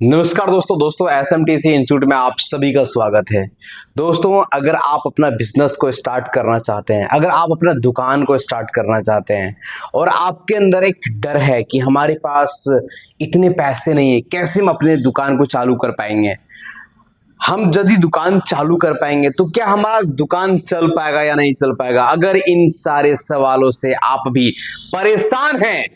नमस्कार दोस्तों एसएमटीसी इंस्टीट्यूट में आप सभी का स्वागत है। दोस्तों, अगर आप अपना बिजनेस को स्टार्ट करना चाहते हैं, अगर आप अपना दुकान को स्टार्ट करना चाहते हैं और आपके अंदर एक डर है कि हमारे पास इतने पैसे नहीं है, कैसे हम अपने दुकान को चालू कर पाएंगे, हम यदि दुकान चालू कर पाएंगे तो क्या हमारा दुकान चल पाएगा या नहीं चल पाएगा। अगर इन सारे सवालों से आप भी परेशान हैं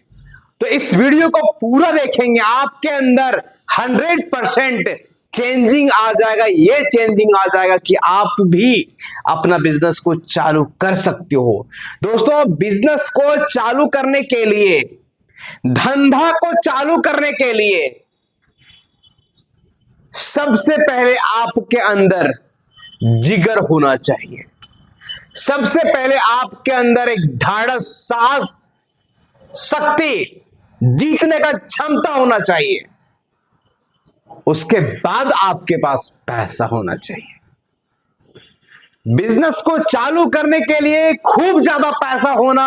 तो इस वीडियो को पूरा देखेंगे, आपके अंदर 100% चेंजिंग आ जाएगा। ये चेंजिंग आ जाएगा कि आप भी अपना बिजनेस को चालू कर सकते हो। दोस्तों, बिजनेस को चालू करने के लिए, धंधा को चालू करने के लिए सबसे पहले आपके अंदर जिगर होना चाहिए। सबसे पहले आपके अंदर एक ढाढ़स, साहस, शक्ति, जीतने का क्षमता होना चाहिए। उसके बाद आपके पास पैसा होना चाहिए। बिजनेस को चालू करने के लिए खूब ज्यादा पैसा होना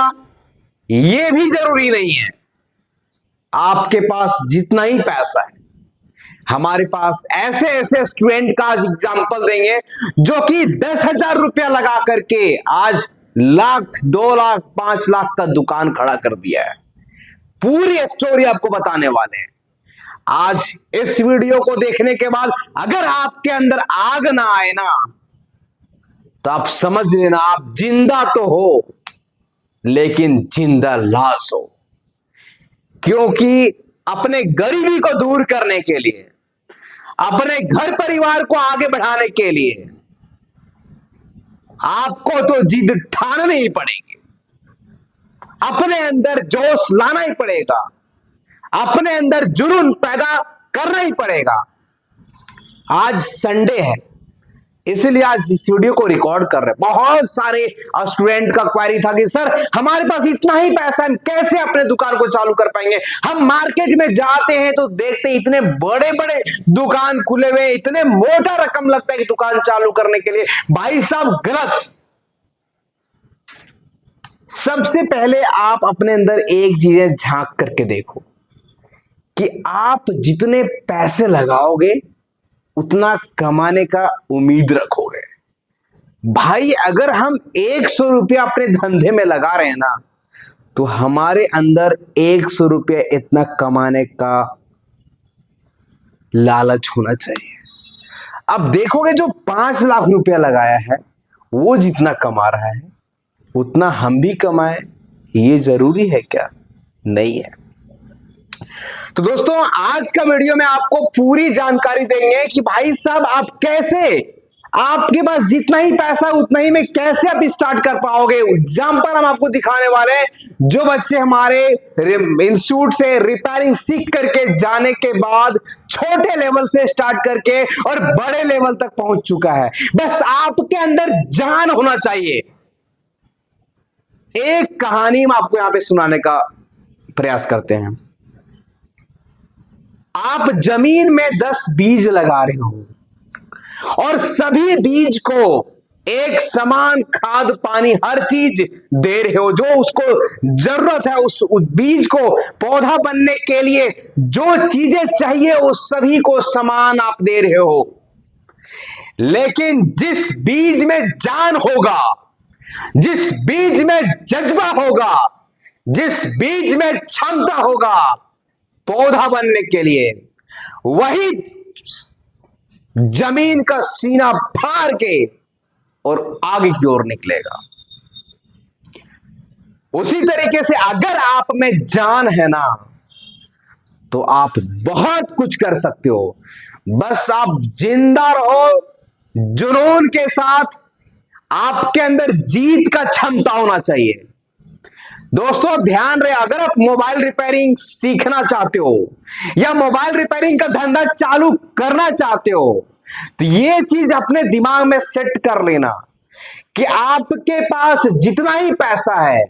यह भी जरूरी नहीं है। आपके पास जितना ही पैसा है, हमारे पास ऐसे ऐसे स्टूडेंट का आज एग्जांपल देंगे जो कि 10,000 रुपया लगा करके आज लाख, 2 लाख, 5 लाख का दुकान खड़ा कर दिया है। पूरी स्टोरी आपको बताने वाले हैं। आज इस वीडियो को देखने के बाद अगर आपके अंदर आग ना आए ना, तो आप समझ लेना आप जिंदा तो हो लेकिन जिंदा लाश हो। क्योंकि अपने गरीबी को दूर करने के लिए, अपने घर परिवार को आगे बढ़ाने के लिए आपको तो जिद ठाननी ही पड़ेगी। अपने अंदर जोश लाना ही पड़ेगा, अपने अंदर जुनून पैदा करना ही पड़ेगा। आज संडे है, इसलिए आज इस वीडियो को रिकॉर्ड कर रहे हैं। बहुत सारे स्टूडेंट का क्वेरी था कि सर हमारे पास इतना ही पैसा है, कैसे अपने दुकान को चालू कर पाएंगे। हम मार्केट में जाते हैं तो देखते हैं इतने बड़े बड़े दुकान खुले हुए, इतने मोटा रकम लगता है कि दुकान चालू करने के लिए। भाई साहब, गलत। सबसे पहले आप अपने अंदर एक चीज झांक करके देखो कि आप जितने पैसे लगाओगे उतना कमाने का उम्मीद रखोगे। भाई, अगर हम 100 रुपया अपने धंधे में लगा रहे हैं ना, तो हमारे अंदर 100 रुपया इतना कमाने का लालच होना चाहिए। अब देखोगे जो 5 लाख रुपया लगाया है वो जितना कमा रहा है उतना हम भी कमाएं, ये जरूरी है क्या? नहीं है। तो दोस्तों, आज का वीडियो में आपको पूरी जानकारी देंगे कि भाई साहब आप कैसे, आपके पास जितना ही पैसा उतना ही में कैसे आप स्टार्ट कर पाओगे। एग्जांपल हम आपको दिखाने वाले हैं। जो बच्चे हमारे इंस्टीट्यूट से रिपेयरिंग सीख करके जाने के बाद छोटे लेवल से स्टार्ट करके और बड़े लेवल तक पहुंच चुका है, बस आपके अंदर जान होना चाहिए। एक कहानी हम आपको यहां पे सुनाने का प्रयास करते हैं। आप जमीन में 10 बीज लगा रहे हो और सभी बीज को एक समान खाद, पानी, हर चीज दे रहे हो जो उसको जरूरत है। उस बीज को पौधा बनने के लिए जो चीजें चाहिए वो सभी को समान आप दे रहे हो। लेकिन जिस बीज में जान होगा, जिस बीज में जज्बा होगा, जिस बीज में क्षमता होगा पौधा बनने के लिए, वही जमीन का सीना फाड़ के और आगे की ओर निकलेगा। उसी तरीके से अगर आप में जान है ना, तो आप बहुत कुछ कर सकते हो। बस आप जिंदा रहो, जुनून के साथ। आपके अंदर जीत का क्षमता होना चाहिए। दोस्तों, ध्यान रहे, अगर आप मोबाइल रिपेयरिंग सीखना चाहते हो या मोबाइल रिपेयरिंग का धंधा चालू करना चाहते हो, तो ये चीज अपने दिमाग में सेट कर लेना कि आपके पास जितना ही पैसा है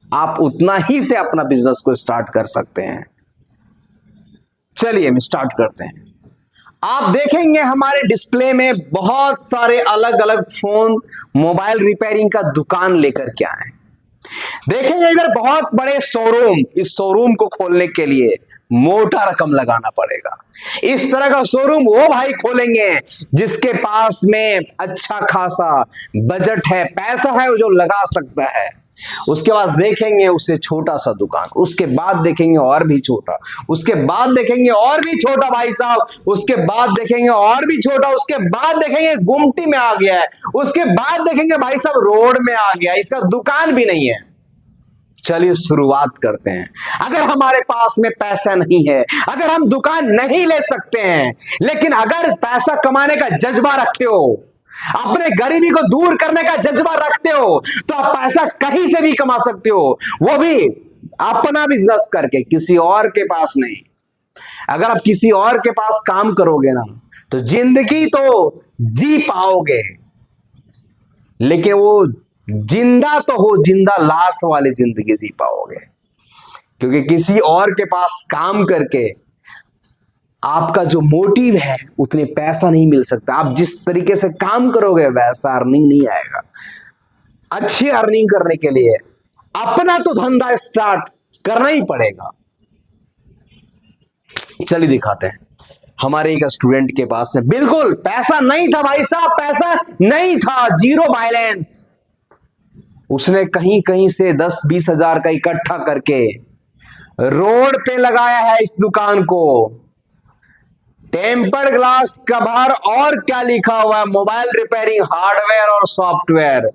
आप उतना ही से अपना बिजनेस को स्टार्ट कर सकते हैं। चलिए हम स्टार्ट करते हैं। आप देखेंगे हमारे डिस्प्ले में बहुत सारे अलग अलग फोन, मोबाइल रिपेयरिंग का दुकान लेकर के आए। देखेंगे इधर बहुत बड़े शोरूम। इस शोरूम को खोलने के लिए मोटा रकम लगाना पड़ेगा। इस तरह का शोरूम वो भाई खोलेंगे जिसके पास में अच्छा खासा बजट है, पैसा है जो लगा सकता है। उसके बाद देखेंगे उससे छोटा सा दुकान, उसके बाद देखेंगे और भी छोटा, उसके बाद देखेंगे और भी छोटा भाई साहब, उसके बाद देखेंगे और भी छोटा, उसके बाद देखेंगे गुमटी में आ गया है, उसके बाद देखेंगे भाई साहब रोड में आ गया, इसका दुकान भी नहीं है। चलिए शुरुआत करते हैं। अगर हमारे पास में पैसा नहीं है, अगर हम दुकान नहीं ले सकते हैं, लेकिन अगर पैसा कमाने का जज्बा रखते हो, अपने गरीबी को दूर करने का जज्बा रखते हो, तो आप पैसा कहीं से भी कमा सकते हो, वो भी अपना बिजनेस करके, किसी और के पास नहीं। अगर आप किसी और के पास काम करोगे ना, तो जिंदगी तो जी पाओगे, लेकिन वो जिंदा तो हो, जिंदा लाश वाली जिंदगी जी पाओगे। क्योंकि किसी और के पास काम करके आपका जो मोटिव है उतने पैसा नहीं मिल सकता। आप जिस तरीके से काम करोगे वैसा अर्निंग नहीं आएगा। अच्छी अर्निंग करने के लिए अपना तो धंधा स्टार्ट करना ही पड़ेगा। चलिए दिखाते हैं। हमारे एक स्टूडेंट के पास में बिल्कुल पैसा नहीं था भाई साहब, पैसा नहीं था, जीरो बैलेंस। उसने कहीं कहीं से 10-20 हजार का इकट्ठा करके रोड पे लगाया है इस दुकान को। टेम्पर्ड ग्लास कवर और क्या लिखा हुआ है, मोबाइल रिपेयरिंग, हार्डवेयर और सॉफ्टवेयर।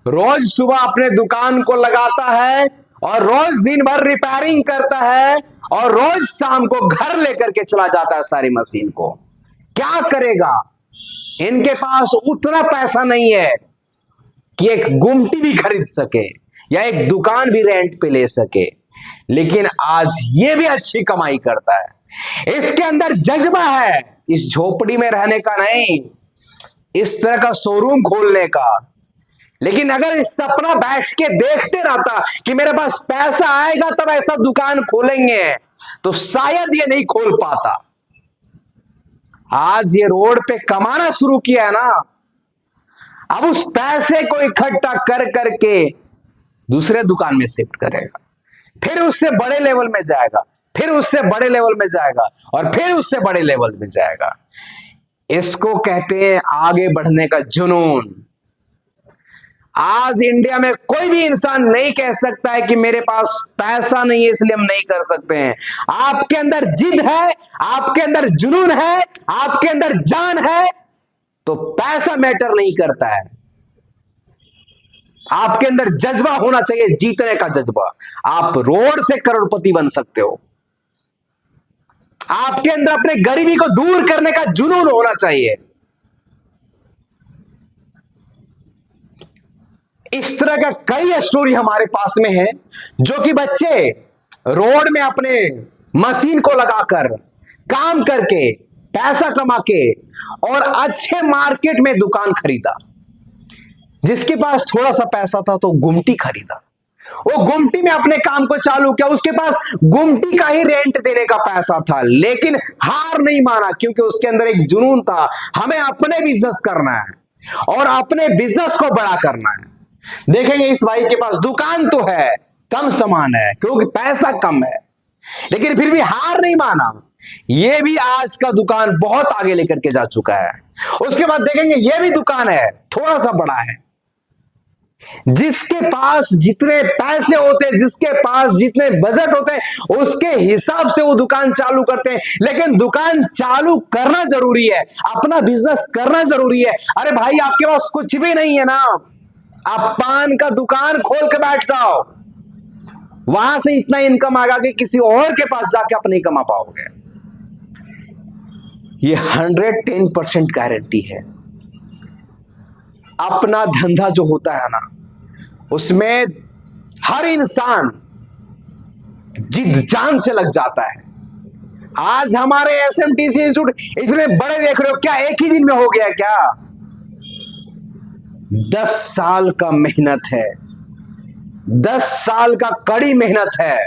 रोज सुबह अपने दुकान को लगाता है और रोज दिन भर रिपेयरिंग करता है और रोज शाम को घर लेकर के चला जाता है सारी मशीन को। क्या करेगा, इनके पास उतना पैसा नहीं है कि एक गुमटी भी खरीद सके या एक दुकान भी रेंट पे ले सके, लेकिन आज ये भी अच्छी कमाई करता है। इसके अंदर जज्बा है इस झोपड़ी में रहने का नहीं, इस तरह का शोरूम खोलने का। लेकिन अगर इस सपना बैठ के देखते रहता कि मेरे पास पैसा आएगा तब ऐसा दुकान खोलेंगे, तो शायद ये नहीं खोल पाता। आज ये रोड पे कमाना शुरू किया है ना, अब उस पैसे को इकट्ठा कर करके दूसरे दुकान में शिफ्ट करेगा, फिर उससे बड़े लेवल में जाएगा, फिर उससे बड़े लेवल में जाएगा और फिर उससे बड़े लेवल में जाएगा। इसको कहते हैं आगे बढ़ने का जुनून। आज इंडिया में कोई भी इंसान नहीं कह सकता है कि मेरे पास पैसा नहीं है इसलिए हम नहीं कर सकते हैं। आपके अंदर जिद है, आपके अंदर जुनून है, आपके अंदर जान है, तो पैसा मैटर नहीं करता है। आपके अंदर जज्बा होना चाहिए, जीतने का जज्बा। आप रोड से करोड़पति बन सकते हो। आपके अंदर अपने गरीबी को दूर करने का जुनून होना चाहिए। इस तरह का कई स्टोरी हमारे पास में है, जो कि बच्चे रोड में अपने मशीन को लगाकर काम करके पैसा कमा के और अच्छे मार्केट में दुकान खरीदा। जिसके पास थोड़ा सा पैसा था तो गुमटी खरीदा, वो गुमटी में अपने काम को चालू किया। उसके पास गुमटी का ही रेंट देने का पैसा था, लेकिन हार नहीं माना, क्योंकि उसके अंदर एक जुनून था, हमें अपने बिजनेस करना है और अपने बिजनेस को बड़ा करना है। देखेंगे इस भाई के पास दुकान तो है, कम सामान है क्योंकि पैसा कम है, लेकिन फिर भी हार नहीं माना। ये भी आज का दुकान बहुत आगे लेकर के जा चुका है। उसके बाद देखेंगे ये भी दुकान है, थोड़ा सा बड़ा है। जिसके पास जितने पैसे होते हैं, जिसके पास जितने बजट होते हैं, उसके हिसाब से वो दुकान चालू करते हैं। लेकिन दुकान चालू करना जरूरी है, अपना बिजनेस करना जरूरी है। अरे भाई आपके पास कुछ भी नहीं है ना, आप पान का दुकान खोल के बैठ जाओ, वहां से इतना इनकम आएगा कि किसी और के पास जाके आप नहीं कमा पाओगे। ये 110% गारंटी है। अपना धंधा जो होता है ना, उसमें हर इंसान जिद जान से लग जाता है। आज हमारे एसएमटीसी इंस्टीट्यूट इतने बड़े देख रहे हो, क्या एक ही दिन में हो गया क्या? 10 साल का मेहनत है, 10 साल का कड़ी मेहनत है,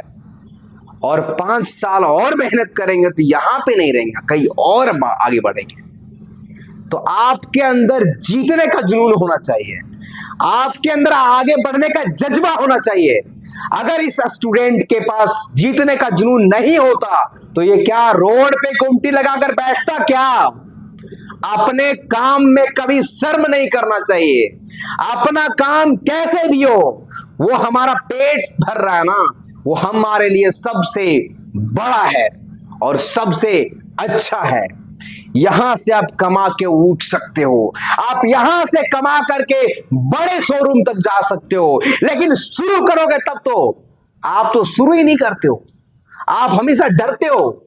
और 5 साल और मेहनत करेंगे तो यहां पे नहीं रहेंगे, कहीं और आगे बढ़ेंगे। तो आपके अंदर जीतने का जुनून होना चाहिए, आपके अंदर आगे बढ़ने का जज्बा होना चाहिए। अगर इस स्टूडेंट के पास जीतने का जुनून नहीं होता तो ये क्या रोड पे कुंटी लगाकर बैठता क्या? अपने काम में कभी शर्म नहीं करना चाहिए। अपना काम कैसे भी हो, वो हमारा पेट भर रहा है ना, वो हमारे लिए सबसे बड़ा है और सबसे अच्छा है। यहां से आप कमा के उठ सकते हो, आप यहां से कमा करके बड़े शोरूम तक जा सकते हो, लेकिन शुरू करोगे तब तो आप तो शुरू ही नहीं करते हो, आप हमेशा डरते हो।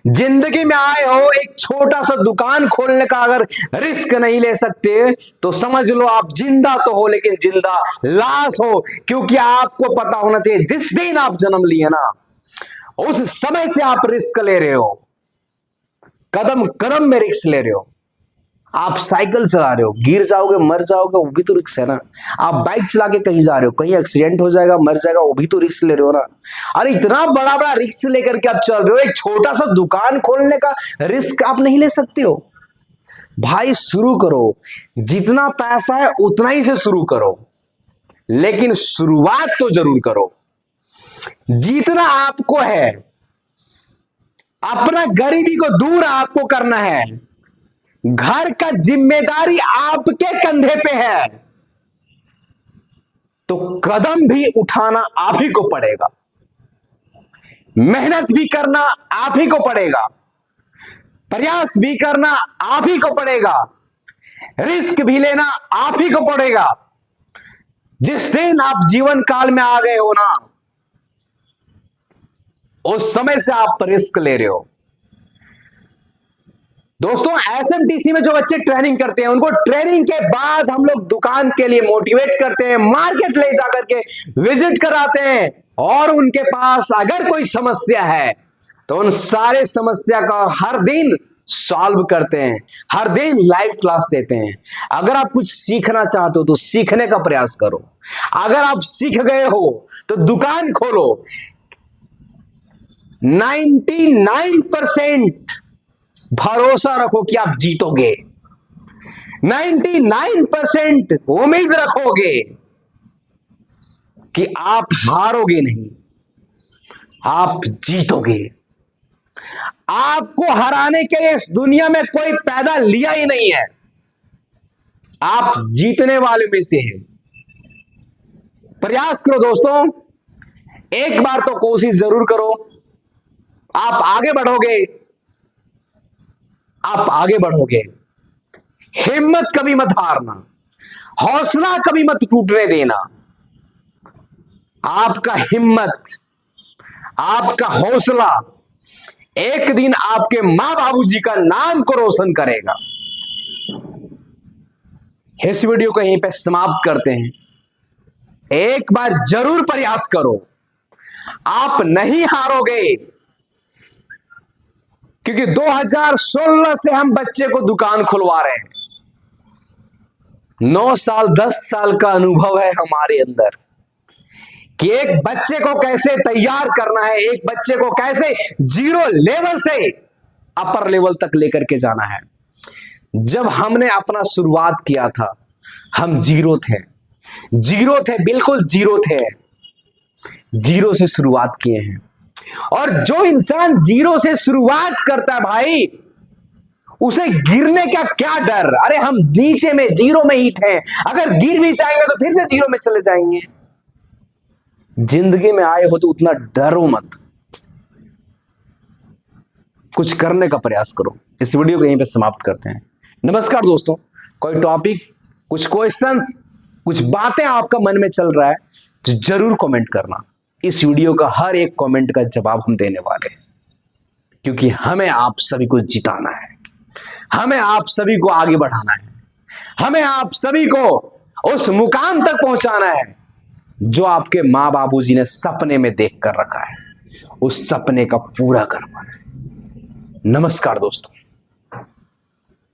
जिंदगी में आए हो, एक छोटा सा दुकान खोलने का अगर रिस्क नहीं ले सकते तो समझ लो आप जिंदा तो हो लेकिन जिंदा लाश हो, क्योंकि आपको पता होना चाहिए जिस दिन आप जन्म लिए ना उस समय से आप रिस्क ले रहे हो, कदम कदम में रिस्क ले रहे हो। आप साइकिल चला रहे हो, गिर जाओगे मर जाओगे, वो भी तो रिस्क है ना। आप बाइक चला के कहीं जा रहे हो, कहीं एक्सीडेंट हो जाएगा मर जाएगा, वो भी तो रिस्क ले रहे हो ना। अरे इतना बड़ा बड़ा रिस्क लेकर के आप चल रहे हो, एक छोटा सा दुकान खोलने का रिस्क आप नहीं ले सकते हो? भाई शुरू करो, जितना पैसा है उतना ही से शुरू करो, लेकिन शुरुआत तो जरूर करो। जितना आपको है, अपना गरीबी को दूर आपको करना है, घर का जिम्मेदारी आपके कंधे पे है, तो कदम भी उठाना आप ही को पड़ेगा, मेहनत भी करना आप ही को पड़ेगा, प्रयास भी करना आप ही को पड़ेगा, रिस्क भी लेना आप ही को पड़ेगा। जिस दिन आप जीवन काल में आ गए हो ना, उस समय से आप रिस्क ले रहे हो। दोस्तों, एसएमटीसी में जो बच्चे ट्रेनिंग करते हैं उनको ट्रेनिंग के बाद हम लोग दुकान के लिए मोटिवेट करते हैं, मार्केट ले जाकर के विजिट कराते हैं, और उनके पास अगर कोई समस्या है तो उन सारे समस्या का हर दिन सॉल्व करते हैं, हर दिन लाइव क्लास देते हैं। अगर आप कुछ सीखना चाहते हो तो सीखने का प्रयास करो, अगर आप सीख गए हो तो दुकान खोलो। 99% भरोसा रखो कि आप जीतोगे, 99% उम्मीद रखोगे कि आप हारोगे नहीं, आप जीतोगे। आपको हराने के लिए इस दुनिया में कोई पैदा लिया ही नहीं है, आप जीतने वाले में से हैं। प्रयास करो दोस्तों, एक बार तो कोशिश जरूर करो, आप आगे बढ़ोगे, आप आगे बढ़ोगे। हिम्मत कभी मत हारना, हौसला कभी मत टूटने देना। आपका हिम्मत, आपका हौसला एक दिन आपके मां बाबूजी का नाम को रोशन करेगा। इस वीडियो को यहीं पे समाप्त करते हैं। एक बार जरूर प्रयास करो, आप नहीं हारोगे, क्योंकि 2016 से हम बच्चे को दुकान खुलवा रहे हैं। 9 साल 10 साल का अनुभव है हमारे अंदर कि एक बच्चे को कैसे तैयार करना है, एक बच्चे को कैसे जीरो लेवल से अपर लेवल तक लेकर के जाना है। जब हमने अपना शुरुआत किया था हम जीरो थे, बिल्कुल जीरो थे, जीरो से शुरुआत किए हैं। और जो इंसान जीरो से शुरुआत करता है भाई, उसे गिरने का क्या डर। अरे हम नीचे में जीरो में ही थे, अगर गिर भी जाएंगे तो फिर से जीरो में चले जाएंगे। जिंदगी में आए हो तो उतना डरो मत, कुछ करने का प्रयास करो। इस वीडियो को यहीं पे समाप्त करते हैं। नमस्कार दोस्तों, कोई टॉपिक, कुछ क्वेश्चंस, कुछ बातें आपका मन में चल रहा है तो जरूर कमेंट करना। इस वीडियो का हर एक कमेंट का जवाब हम देने वाले हैं, क्योंकि हमें आप सभी को जिताना है, हमें आप सभी को आगे बढ़ाना है, हमें आप सभी को उस मुकाम तक पहुंचाना है जो आपके मां बाबूजी ने सपने में देख कर रखा है। उस सपने का पूरा करवाना है। नमस्कार दोस्तों।